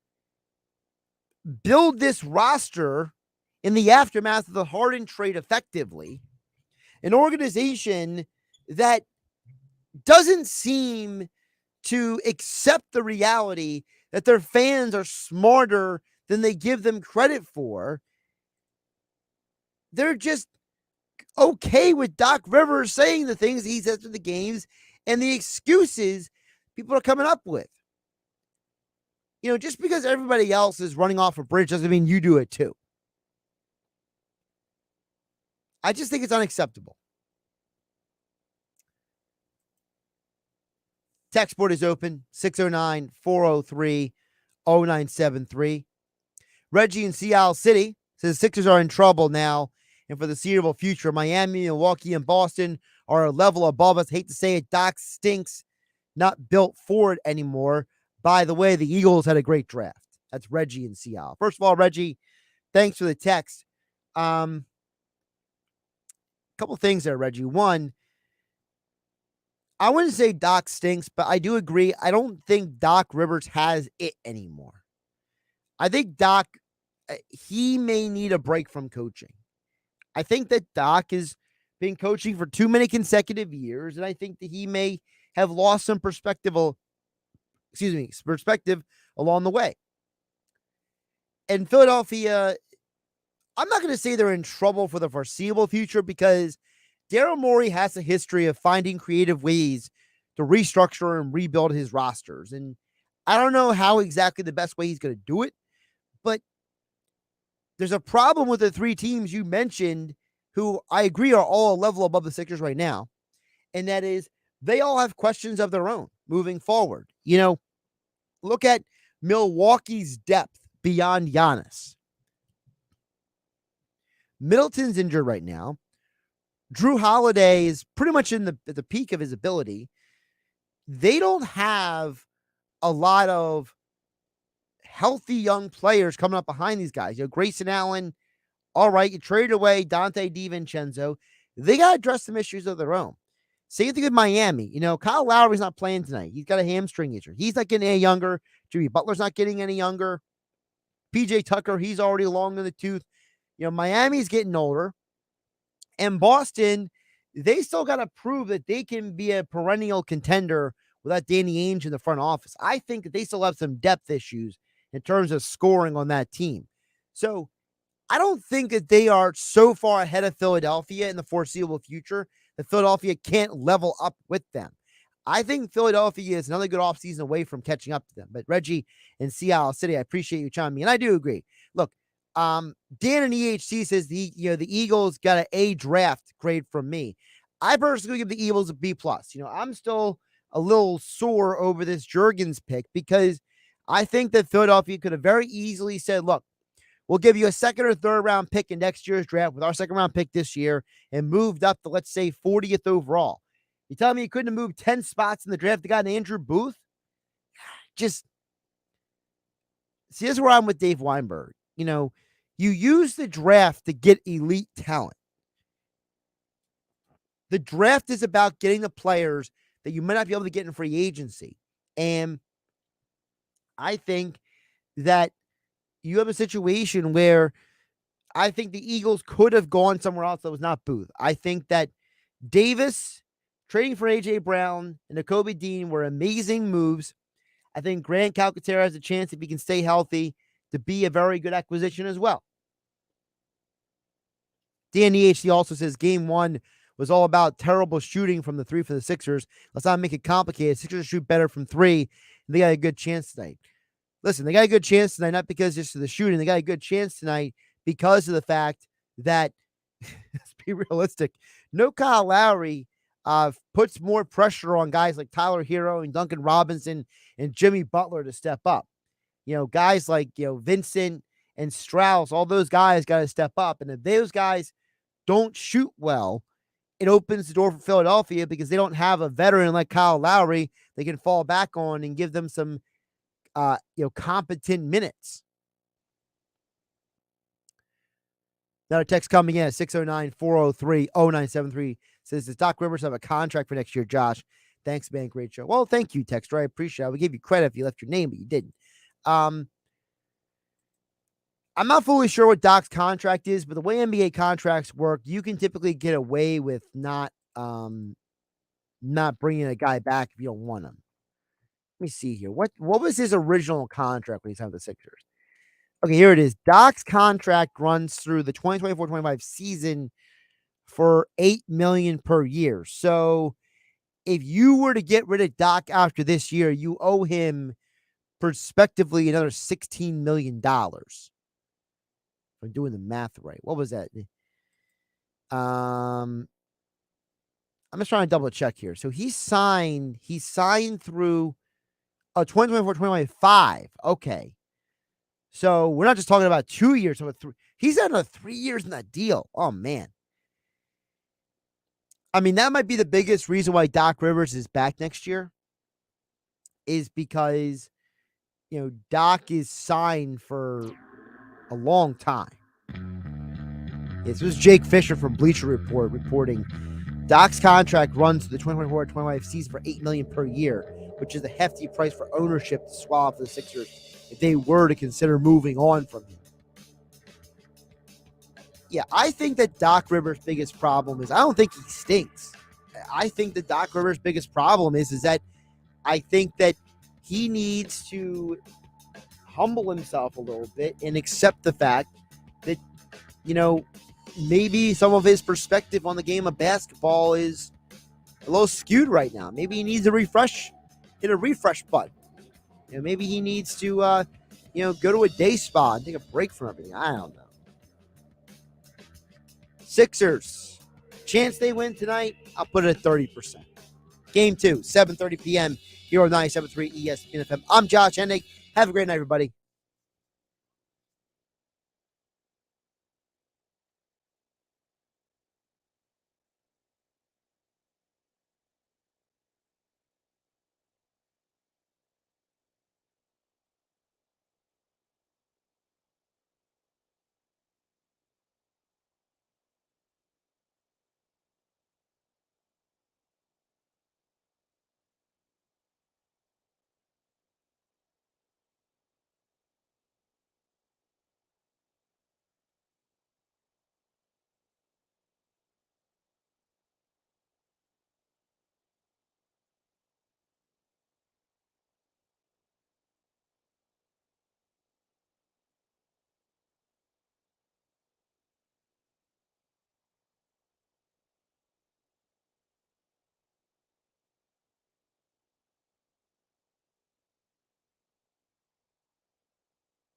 Speaker 4: build this roster in the aftermath of the Harden trade effectively, an organization that doesn't seem to accept the reality that their fans are smarter than they give them credit for. They're just okay with Doc Rivers saying the things he says to the games and the excuses people are coming up with. Just because everybody else is running off a bridge doesn't mean you do it too. I just think it's unacceptable. Text board is open, 609-403-0973. Reggie in Seattle City says Sixers are in trouble now and for the foreseeable future. Miami, Milwaukee, and Boston are a level above us. Hate to say it, Doc stinks. Not built for it anymore. By the way, the Eagles had a great draft. That's Reggie in Seattle. First of all, Reggie, thanks for the text. Couple things there, Reggie. One, I wouldn't say Doc stinks, but I do agree. I don't think Doc Rivers has it anymore. I think Doc, he may need a break from coaching. I think that Doc has been coaching for too many consecutive years, and I think that he may have lost some perspective along the way. And Philadelphia, I'm not going to say they're in trouble for the foreseeable future because Daryl Morey has a history of finding creative ways to restructure and rebuild his rosters. And I don't know how exactly the best way he's going to do it, but there's a problem with the three teams you mentioned who I agree are all a level above the Sixers right now. And that is they all have questions of their own moving forward. Look at Milwaukee's depth beyond Giannis. Middleton's injured right now. Drew Holiday is pretty much at the peak of his ability. They don't have a lot of healthy young players coming up behind these guys. Grayson Allen, all right, you traded away Dante DiVincenzo. They got to address some issues of their own. Same thing with Miami. Kyle Lowry's not playing tonight. He's got a hamstring injury. He's not getting any younger. Jimmy Butler's not getting any younger. PJ Tucker, he's already long in the tooth. Miami's getting older. And Boston, they still got to prove that they can be a perennial contender without Danny Ainge in the front office. I think that they still have some depth issues in terms of scoring on that team. So I don't think that they are so far ahead of Philadelphia in the foreseeable future that Philadelphia can't level up with them. I think Philadelphia is another good offseason away from catching up to them. But Reggie in Seattle City, I appreciate you chiming in. And I do agree. Look, Dan in EHC says the Eagles got an A draft grade from me. I personally give the Eagles a B+. I'm still a little sore over this Jurgens pick because I think that Philadelphia could have very easily said, look, we'll give you a second or third round pick in next year's draft with our second round pick this year and moved up to, let's say, 40th overall. You tell me you couldn't have moved 10 spots in the draft to got Andrew Booth? Just see, this is where I'm with Dave Weinberg. You use the draft to get elite talent. The draft is about getting the players that you might not be able to get in free agency. And I think that you have a situation where I think the Eagles could have gone somewhere else that was not Booth. I think that Davis, trading for A.J. Brown, and Nakobe Dean were amazing moves. I think Grant Calcaterra has a chance, if he can stay healthy, to be a very good acquisition as well. Dan EHC also says game one was all about terrible shooting from the three for the Sixers. Let's not make it complicated. Sixers shoot better from three. And they got a good chance tonight. Listen, they got a good chance tonight, not because just of the shooting. They got a good chance tonight because of the fact that, let's be realistic, no Kyle Lowry puts more pressure on guys like Tyler Hero and Duncan Robinson and Jimmy Butler to step up. Guys like, Vincent and Strauss, all those guys got to step up. And if those guys don't shoot well, it opens the door for Philadelphia because they don't have a veteran like Kyle Lowry they can fall back on and give them some, competent minutes. Another text coming in at 609-403-0973 says, does Doc Rivers have a contract for next year, Josh? Thanks, man. Great show. Well, thank you, Texter. I appreciate it. I would give you credit if you left your name, but you didn't. I'm not fully sure what Doc's contract is, but the way NBA contracts work, you can typically get away with not bringing a guy back if you don't want him. Let me see here. What was his original contract when he signed with the Sixers? Okay, here it is. Doc's contract runs through the 2024-25 season for $8 million per year. So if you were to get rid of Doc after this year, you owe him prospectively another $16 million. I'm doing the math right. What was that? I'm just trying to double check here. So he signed through 2024-25. Okay. So we're not just talking about 2 years. So he's had another 3 years in that deal. Oh, man. I mean, that might be the biggest reason why Doc Rivers is back next year, is because, Doc is signed for a long time. This was Jake Fisher from Bleacher Report reporting Doc's contract runs to the 2024-25 season for $8 million per year, which is a hefty price for ownership to swallow for the Sixers if they were to consider moving on from him. Yeah, I think that Doc Rivers' biggest problem is I don't think he stinks. I think that Doc Rivers' biggest problem is that I think that he needs to humble himself a little bit and accept the fact that, maybe some of his perspective on the game of basketball is a little skewed right now. Maybe he needs hit a refresh button. Maybe he needs to, go to a day spa and take a break from everything. I don't know. Sixers, chance they win tonight, I'll put it at 30%. Game 2, 7:30 p.m. here on 97.3 ESPN FM. I'm Josh Hennig. Have a great night, everybody.